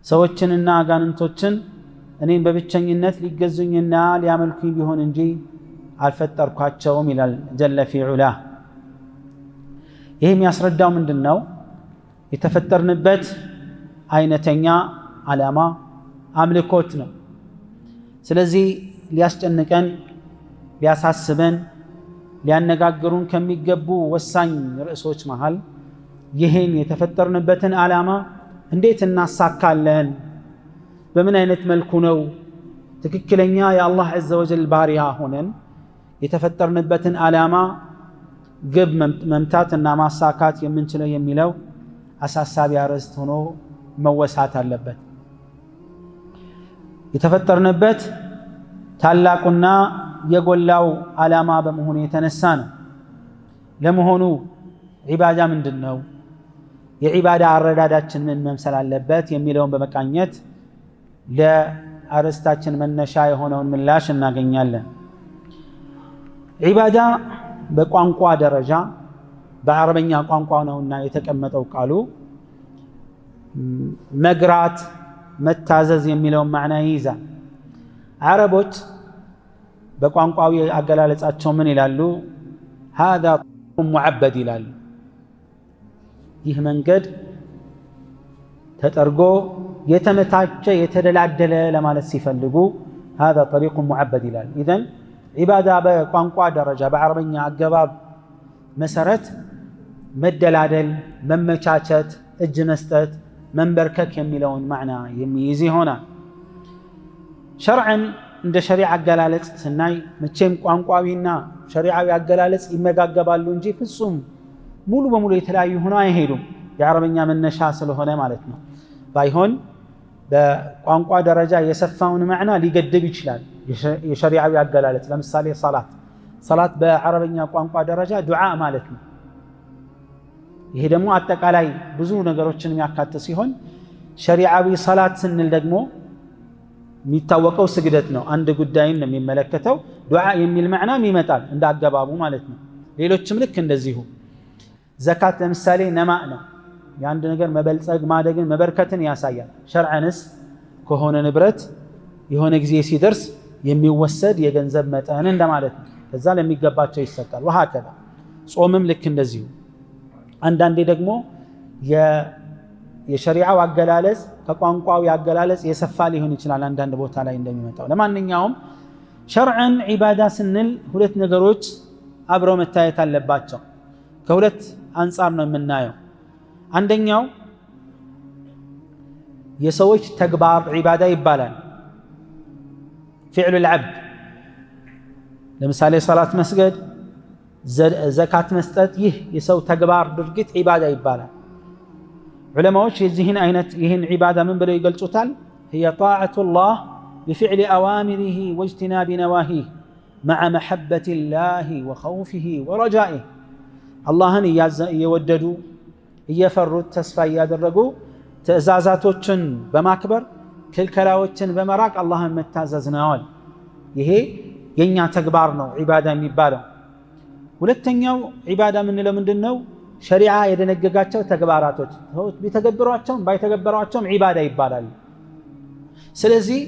ሰዎችንና አጋንንቶችን እኔን በብቸኝነት ሊገዙኝና ሊያመልኩኝ ቢሆን እንጂ አልፈጠርኳቸውም ይላል ጀለ ፊ ዑላህ። ይህ የሚያስረዳው ምንድነው? የተፈጠርንበት አይነተኛ ዓላማ አምልኮት ነው። ስለዚህ ሊያስጨንቀን ሊያሳስበን ሊያነጋግሩን ከሚገቡ ወሳኝ ርዕሶች መሃል ይህን የተፈጠርንበትን ዓላማ እንዴት እናሳካለን፣ በምን አይነት መልኩ ነው ትክክለኛ የአላህ ዐዘ ወጀል ባሪያ ሆነን የተፈጠርንበትን ዓላማ ግብ መምታትና ማሳካት የምንችለው የሚለው አሳሳቢ አርዕስት ሆኖ መወሳት አለበት። የተፈጠርንበት ታላቁና የጎላው ዓላማ በመሆኑ የተነሳ ነው። ለመሆኑ ዒባዳ ምንድነው? የዒባዳ አረዳዳችን ምን መምሰል አለበት የሚለውን በመቃኘት ለአርዕስታችን መነሻ የሆነውን ምላሽ እናገኛለን። ዒባዳ በቋንቋ ደረጃ በአረበኛ ቋንቋ ነውና የተቀመጠው ቃሉ መግራት መታዘዝ የሚለውን ማዕና ይይዛል። አረቦች በቋንቋዊ አገላለጻቸው ምን ይላሉ? هذا ሙዐበድ ይላሉ። ይህ መንገድ ተጠርጎ የተመታቸ የተደላደለ ለማለት ሲፈልጉ هذا طريق ሙዐበድ ይላሉ። ኢዘን ዒባዳ በቋንቋ ደረጃ በአረበኛ አገባብ መሰረት መደላደል፣ መመቻቸት፣ እጅ መስጠት፣ መንበርከክ የሚለውን ማዕና የሚይዝ ይሆናል። ሸርዐን እንደ ሸሪዓ አገላለጽ ስናይ መቼም ቋንቋዊና ሸሪዓዊ አገላለጽ ይመጋገባሉ እንጂ ፍጹም ሙሉ በሙሉ የተለያዩ ሆነው አይሄዱም። የአረበኛ መነሻ ስለሆነ ማለት ነው። ባይሆን በቋንቋ ደረጃ የሰፋውን ማዕና ሊገድብ ይችላል የሸሪዓዊ አገላለጽ። ለምሳሌ ሰላት በአረበኛ ቋንቋ ደረጃ ዱዓ ማለት ነው። ይሄ ደግሞ አጠቃላይ ብዙ ነገሮችን የሚያካትት ሲሆን ሸሪዓዊ ሰላት ስንል ደግሞ የሚታወቀው ስግደት ነው። አንድ ጉዳይን ነው የሚመለከተው። ዱዓ የሚል ማዕናም ይመጣል እንደ አገባቡ ማለት ነው። ሌሎችም ልክ እንደዚሁ። ዘካት ለምሳሌ ነማእ ነው። የአንድ ነገር መበልጸግ ማደግን መበርከትን ያሳያል። ሸርዐንስ ከሆነ ንብረት የሆነ ጊዜ ሲደርስ የሚወሰድ የገንዘብ መጠን እንደማለት ነው። ከዛ ለሚገባቸው ይሰጣል። ወሃከዛ ጾምም ልክ እንደዚሁ። አንዳንዴ ደግሞ የሸሪዓው አገላለጽ ከቋንቋው አገላለጽ የሰፋ ሊሆን ይችላል አንዳንድ ቦታ ላይ እንደሚመጣው። ለማንኛውም ሸርዐን ዒባዳ ስንል ሁለት ነገሮች አብረው መታየት አለባቸው። ከሁለት አንጻር ነው የምናየው። አንደኛው የሰዎች ተግባር ዒባዳ ይባላል። ፊዕሉል ዐብድ ለምሳሌ ሰላት መስገድ፣ ዘካት መስጠት፣ ይህ የሰው ተግባር ድርጊት ዒባዳ ይባላል። ዑለማዎች የዚህን አይነት ይህን ዒባዳ ምን ብለው ይገልጹታል? هي طاعة الله بفعل أوامره واجتناب نواهيه مع محبة الله وخوفه ورجائه አላህን እየወደዱ እየፈሩት ተስፋ እያደረጉ ትእዛዛቶችን በማክበር ክልከላዎችን በመራቅ አላህን መታዘዝ ነው። ይሄ የኛ ተግባር ነው ዒባዳ የሚባለው። ሁለተኛው ዒባዳ የምንለው ምንድነው? ሸሪዓ የደነገጋቸው ተግባራቶች ቢተገብሯቸውም ባይተገብሯቸውም ዒባዳ ይባላል። ስለዚህ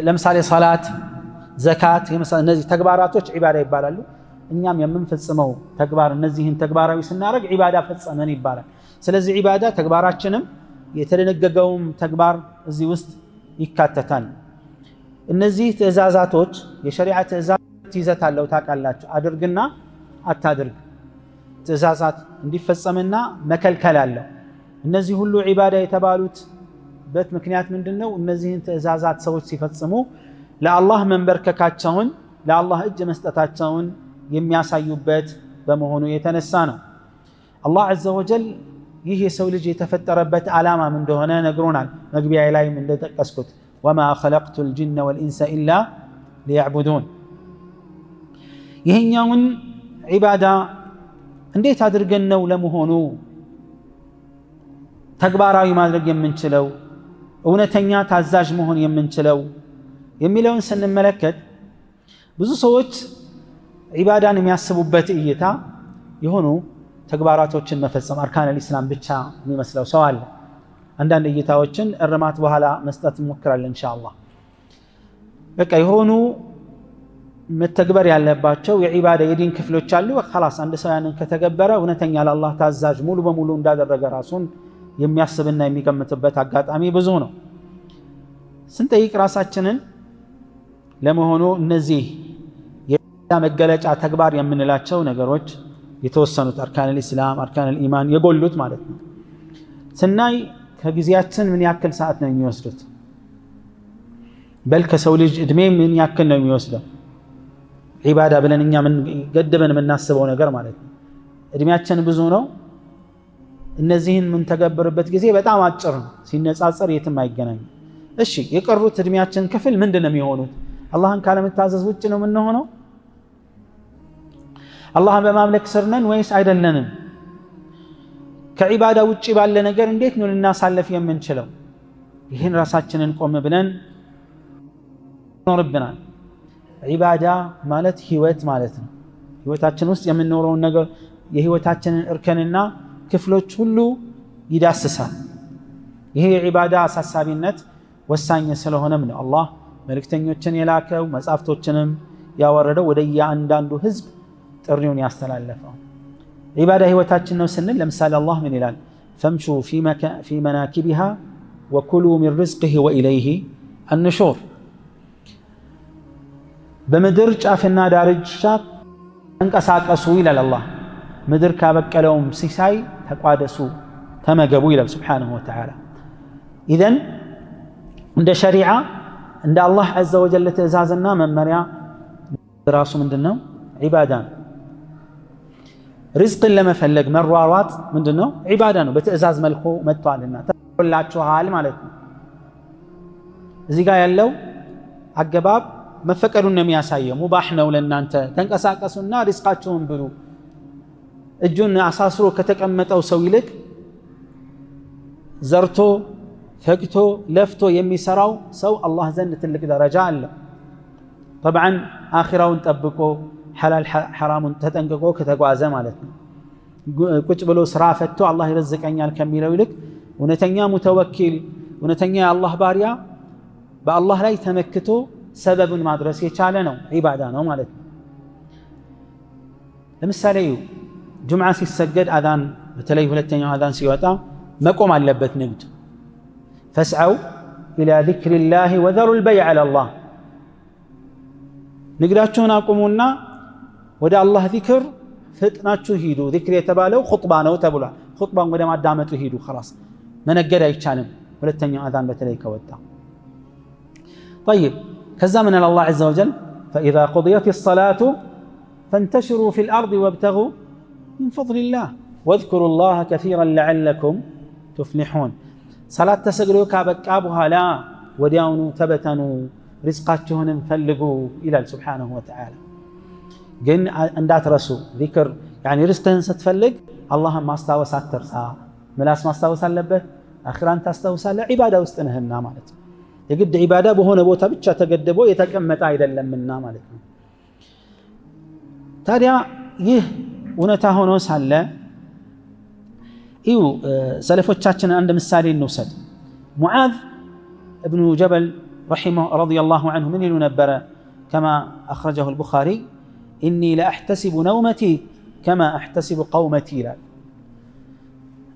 ለምሳሌ ሰላት፣ ዘካት እነዚህ ተግባራቶች ዒባዳ ይባላሉ። እኛም የምንፈጽመው ተግባር እነዚህን ተግባራዊ ስናደርግ ዒባዳ ፈጸመን ይባላል። ስለዚህ ዒባዳ ተግባራችንም የተደነገገውም ተግባር እዚህ ውስጥ ይካተታል። እነዚህ ትእዛዛቶች የሸሪዓ ትእዛዛት ይዘት አለው ታውቃላችሁ። አድርግና አታድርግ ትእዛዛት እንዲፈጸምና መከልከል አለው። እነዚህ ሁሉ ዒባዳ የተባሉበት ምክንያት ምንድነው? እነዚህን ትእዛዛት ሰዎች ሲፈጽሙ ለአላህ መንበርከካቸውን ለአላህ እጅ መስጠታቸውን የሚያሳዩበት በመሆኑ የተነሳ ነው። አላህ ዐዘ ወጀል ይህ የሰው ልጅ የተፈጠረበት ዓላማም እንደሆነ ነግሮናል። መግቢያ ላይም እንደጠቀስኩት ወማ ኸለቅቱ ልጅነ ወልኢንሰ ኢላ ሊያዕቡዱን። ይህኛውን ዒባዳ እንዴት አድርገን ነው ለመሆኑ ተግባራዊ ማድረግ የምንችለው እውነተኛ ታዛዥ መሆን የምንችለው የሚለውን ስንመለከት ብዙ ሰዎች ዒባዳን የሚያስቡበት እይታ የሆኑ ተግባራቶችን መፈጸም አርካን አልኢስላም ብቻ የሚመስለው ሰው አለ። አንዳንድ እይታዎችን እርማት በኋላ መስጠት እንሞክራለን ኢንሻአላህ። በቃ የሆኑ መተግበር ያለባቸው የዒባዳ የዲን ክፍሎች አሉ። خلاص አንድ ሰው ያንን ከተገበረ እውነተኛ ለአላህ ታዛዥ ሙሉ በሙሉ እንዳደረገ ራሱን የሚያስብና የሚገምትበት አጋጣሚ ብዙ ነው። ስንጠይቅ ራሳችንን ለመሆኑ እነዚህ የዒባዳ መገለጫ ተግባር የምንላቸው ነገሮች የተወሰኑት አርካኑል ኢስላም አርካኑል ኢማን የጎሉት ማለት ነው ስናይ ከጊዜያችን ምን ያክል ሰዓት ነው የሚወስዱት? በል ከሰው ልጅ እድሜ ምን ያክል ነው የሚወስደው? ዒባዳ ብለን እኛ ምን ገድበን የምናስበው ነገር ማለት ነው። እድሜያችን ብዙ ነው። እነዚህን ምን ተገብርበት ጊዜ በጣም አጭር ነው፣ ሲነጻጸር የትም አይገናኝም። እሺ የቀሩት እድሜያችን ክፍል ምንድነው የሚሆኑት? አላህን ካለመታዘዝ ውጭ ነው የምንሆነው? አላህን በማምለክ ስር ነን ወይስ አይደለንም? ከዒባዳ ውጭ ባለ ነገር እንዴት ነው ልናሳልፍ የምንችለው? ይህን ራሳችንን ቆም ብለን ይኖርብናል። ዒባዳ ማለት ህይወት ማለት ነው። ህይወታችን ውስጥ የምንኖረውን ነገር የህይወታችንን እርከንና ክፍሎች ሁሉ ይዳስሳል። ይሄ የዒባዳ አሳሳቢነት ወሳኝ ስለሆነም ነው አላህ መልእክተኞችን የላከው መጻፍቶችንም ያወረደው ወደ እያንዳንዱ ህዝብ ጥሪውን ያስተላለፈው። ዒባዳ ህይወታችን ነው ስንል ለምሳሌ አላህ ምን ይላል? ፈምሹ ፊ መናኪቢሃ ወኩሉ ሚን ሪዝቂሂ ወኢለይሂ አንሹር። በምድር ጫፍና ዳርቻ ተንቀሳቀሱ ይላል አላህ። ምድር ካበቀለውም ሲሳይ ተቋደሱ ተመገቡ ይላል ሱብሓነሁ ወተዓላ። ኢዘን እንደ ሸሪዓ እንደ አላህ ዐዘ ወጀል ትእዛዝና መመሪያ ራሱ ምንድነው? ዒባዳ ነው። ሪዝቅን ለመፈለግ መሯሯጥ ምንድነው? ዒባዳ ነው። በትእዛዝ መልኩ መጥቷልና ተቆላችኋል ማለት ነው። እዚህ ጋር ያለው አገባብ መፈቀዱን ነው የሚያሳየው። ሙባህ ነው ለእናንተ ተንቀሳቀሱና ሪዝቃችሁን ብሉ። እጁን አሳስሮ ከተቀመጠው ሰው ይልቅ ዘርቶ ፈቅቶ ለፍቶ የሚሰራው ሰው አላህ ዘንድ ትልቅ ደረጃ አለው። ጠብዓን አኺራውን ጠብቆ ሐላል ሐራሙን ተጠንቅቆ ከተጓዘ ማለት ነው። ቁጭ ብሎ ስራ ፈቶ አላህ ይረዝቀኛል ከሚለው ይልቅ እውነተኛ ሙተወኪል እውነተኛ የአላህ ባሪያ በአላህ ላይ ተመክቶ ሰበብን ማድረስ የቻለ ነው፣ ዒባዳ ነው ማለት ነው። ለምሳሌ ጁምዓ ሲሰገድ አዛን በተለይ ሁለተኛው አዛን ሲወጣ መቆም አለበት ንግድ። ፈስዐው ኢላ ዚክሪላሂ ወዘሩል በይዕ ዐለላህ። ንግዳችሁን አቁሙና ወደ አላህ ዚክር ፍጥናችሁ ሂዱ። ዚክር የተባለው ኹጥባ ነው ተብሏል። ኹጥባን ወደ ማዳመጡ ሂዱ። خلاص መነገድ አይቻልም ሁለተኛው አዛን በተለይ ከወጣ። طيب ከዛ ምን አለ አላህ ዐዘ ወጀል فإذا قضيت الصلاة فانتشروا في الأرض وابتغوا من فضل الله واذكروا الله كثيرا لعلكم تفلحون። ሰላት ተሰግዶ ካበቃ በኋላ ወዲያውኑ ተበተኑ ሪዝቃችሁንም ፈልጉ ይላል ሱብሓነሁ ወተዓላ። ግን እንዳትረሱ ዚክር ያኒ ሪዝቅህን ስትፈልግ አላህን ማስታወስ አትርሳ። ምላስ ማስታወስ አለበት፣ አኺራን ታስታውሳለህ። ዒባዳ ውስጥ ነህና ማለት ነው። የግድ ዒባዳ በሆነ ቦታ ብቻ ተገድቦ የተቀመጠ አይደለምና ማለት ነው። ታዲያ ይህ እውነታ ሆኖ ሳለ እዩ ሰለፎቻችንን አንድ ምሳሌ እንውሰድ። ሙዓዝ እብኑ ጀበል ረዲየላሁ ዐንሁ ምን ይሉ ነበረ? ከማ አኽረጀሁ አልቡኻሪ ኢኒ ለአሕተሲቡ ነውመቲ ከማ አሕተሲቡ ቀውመቲ ይላል።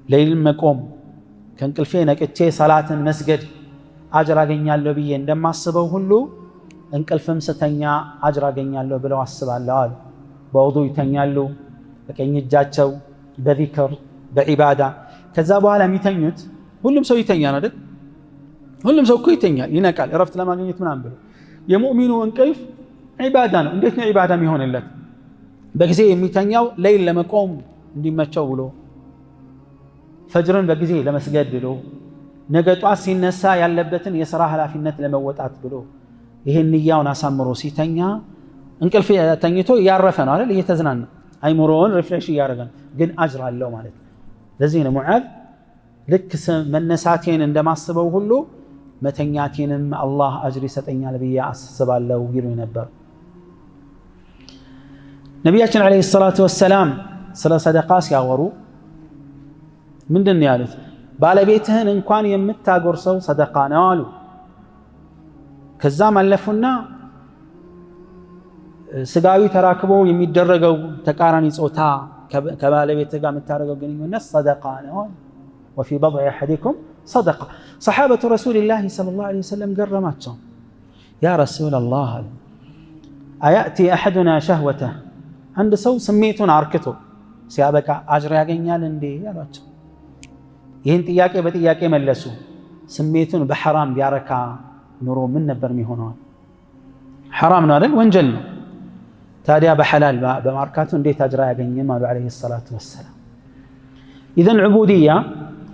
ሌሊት መቆም ከእንቅልፌ ነቅቼ ሰላትን መስገድ አጅር አገኛለሁ ብዬ እንደማስበው ሁሉ እንቅልፍም ስተኛ አጅር አገኛለሁ ብለው አስባለሁ አሉ። በውዱእ ይተኛሉ፣ በቀኝ እጃቸው በዚክር በዒባዳ። ከዛ በኋላ የሚተኙት ሁሉም ሰው ይተኛል አይደል? ሁሉም ሰው እኮ ይተኛል፣ ይነቃል እረፍት ለማግኘት ምናምን ብሎ። የሙእሚኑ እንቅልፍ ዒባዳ ነው። እንዴት ነው ዒባዳ የሚሆንለት? በጊዜ የሚተኛው ሌሊት ለመቆም እንዲመቸው ብሎ፣ ፈጅርን በጊዜ ለመስገድ ብሎ፣ ነገ ጧት ሲነሳ ያለበትን የሥራ ኃላፊነት ለመወጣት ብሎ ይሄን ንያውን አሳምሮ ሲተኛ እንቅልፍ ተኝቶ እያረፈ ነው አይደል? እየተዝናና አይምሮውን ሪፍሬሽ እያደረገ ነው፣ ግን አጅር አለው ማለት ነው። ለዚህ ነው ሙዓዝ ልክ መነሳቴን እንደማስበው ሁሉ መተኛቴንም አላህ አጅር ይሰጠኛል ብዬ አስባለሁ ይሉ ነበር። ነቢያችን ዓለይሂ ሰላቱ ወሰላም ስለ ሰደቃ ሲያወሩ ምንድን ነው ያሉት? ባለቤትህን እንኳን የምታጎርሰው ሰደቃ ነው አሉ። ከዛም አለፉና ስጋዊ ተራክቦ የሚደረገው ተቃራኒ ጾታ ከባለቤትህ ጋር የምታደርገው ግንኙነት ሰደቃ ነው። وفي بضع أحدكم صدقة صحابة رسول الله صلى الله عليه وسلم قرماتهم يا رسول الله أيأتي أحدنا شهوته عند سو سميتون عركته سيابك أجر ياغنيال اندي يا رجل ይህን ጥያቄ በጥያቄ መለሱ። ስሜቱን በሐራም ቢያረካ ኑሮ ምን ነበር የሚሆነው? ሐራም ነው አይደል? ወንጀል ነው። ታዲያ በሐላል በማርካቱ እንዴት አጅራ ያገኝም አሉ አለይሂ ሰላቱ ወሰላም። ኢዘን ዑቡድያ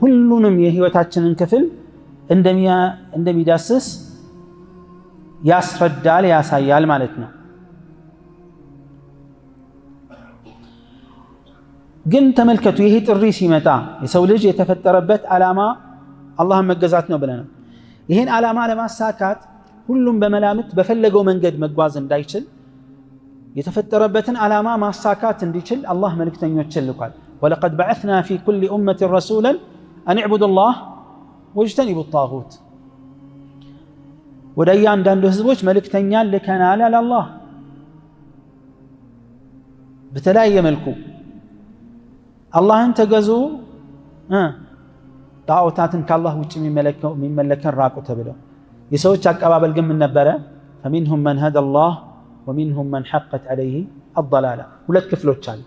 ሁሉንም የህይወታችንን ክፍል እንደሚዳስስ ያስረዳል፣ ያሳያል ማለት ነው። ግን ተመልከቱ፣ ይሄ ጥሪ ሲመጣ የሰው ልጅ የተፈጠረበት ዓላማ አላህን መገዛት ነው ብለናል። ይሄን ዓላማ ለማሳካት ሁሉም በመላምት በፈለገው መንገድ መጓዝ እንዳይችል የተፈጠረበትን ዓላማ ማሳካት እንዲችል አላህ መልእክተኞችን ልኳል። ወለቀድ በዐስና ፊ ኩሊ ኡመትን ረሱላን አን ዕቡዱ ላህ ወጅተኒቡ ጣጉት። ወደ እያንዳንዱ ህዝቦች መልእክተኛን ልከናል አለ አላህ በተለያየ መልኩ። አላህን ተገዙ፣ ጣዖታትን ከአላህ ውጭ የሚመለከን ራቁ ተብለው። የሰዎች አቀባበል ግን ምን ነበረ? ፈሚንሁም መን ሀደ አላህ ወሚንሁም መን ሐቀት ዐለይህ አضላላ። ሁለት ክፍሎች አሉ።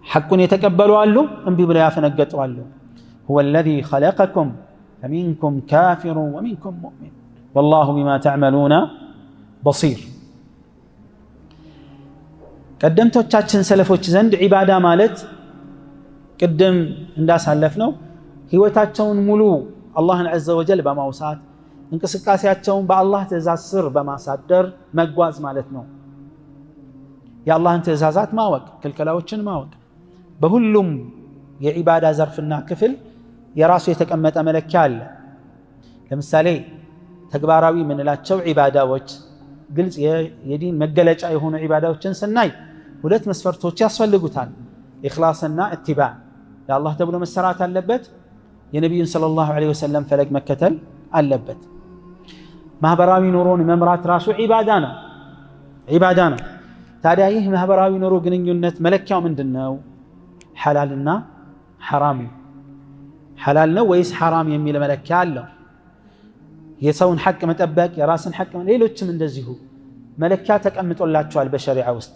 ሐቁን የተቀበሉ አሉ፣ እምቢ ብለው ያፈነገጡ አሉ። ሁወ አለዚ ኸለቀኩም ፈሚንኩም ካፊሩ ወሚንኩም ሙእሚን ወላሁ ቢማ ተዕመሉነ በሲር። ቀደምቶቻችን ሰለፎች ዘንድ ዒባዳ ማለት ቅድም እንዳሳለፍ ነው ህይወታቸውን ሙሉ አላህን ዐዘ ወጀል በማውሳት እንቅስቃሴያቸውን በአላህ ትእዛዝ ስር በማሳደር መጓዝ ማለት ነው። የአላህን ትእዛዛት ማወቅ፣ ክልከላዎችን ማወቅ። በሁሉም የዒባዳ ዘርፍና ክፍል የራሱ የተቀመጠ መለኪያ አለ። ለምሳሌ ተግባራዊ የምንላቸው ዒባዳዎች፣ ግልጽ የዲን መገለጫ የሆኑ ዒባዳዎችን ስናይ ሁለት መስፈርቶች ያስፈልጉታል። ኢኽላስና ኢትባዕ። ለአላህ ተብሎ መሰራት አለበት። የነቢዩን ሰለላሁ ዐለይሂ ወሰለም ፈለግ መከተል አለበት። ማህበራዊ ኑሮን መምራት ራሱ ዒባዳ ነው። ታዲያ ይህ ማህበራዊ ኑሮ ግንኙነት መለኪያው ምንድን ነው? ሐላልና ሐራም። ሐላል ነው ወይስ ሐራም የሚል መለኪያ አለው። የሰውን ሐቅ መጠበቅ፣ የራስን ሐቅ፣ ሌሎችም እንደዚሁ መለኪያ ተቀምጦላቸዋል በሸሪዓ ውስጥ።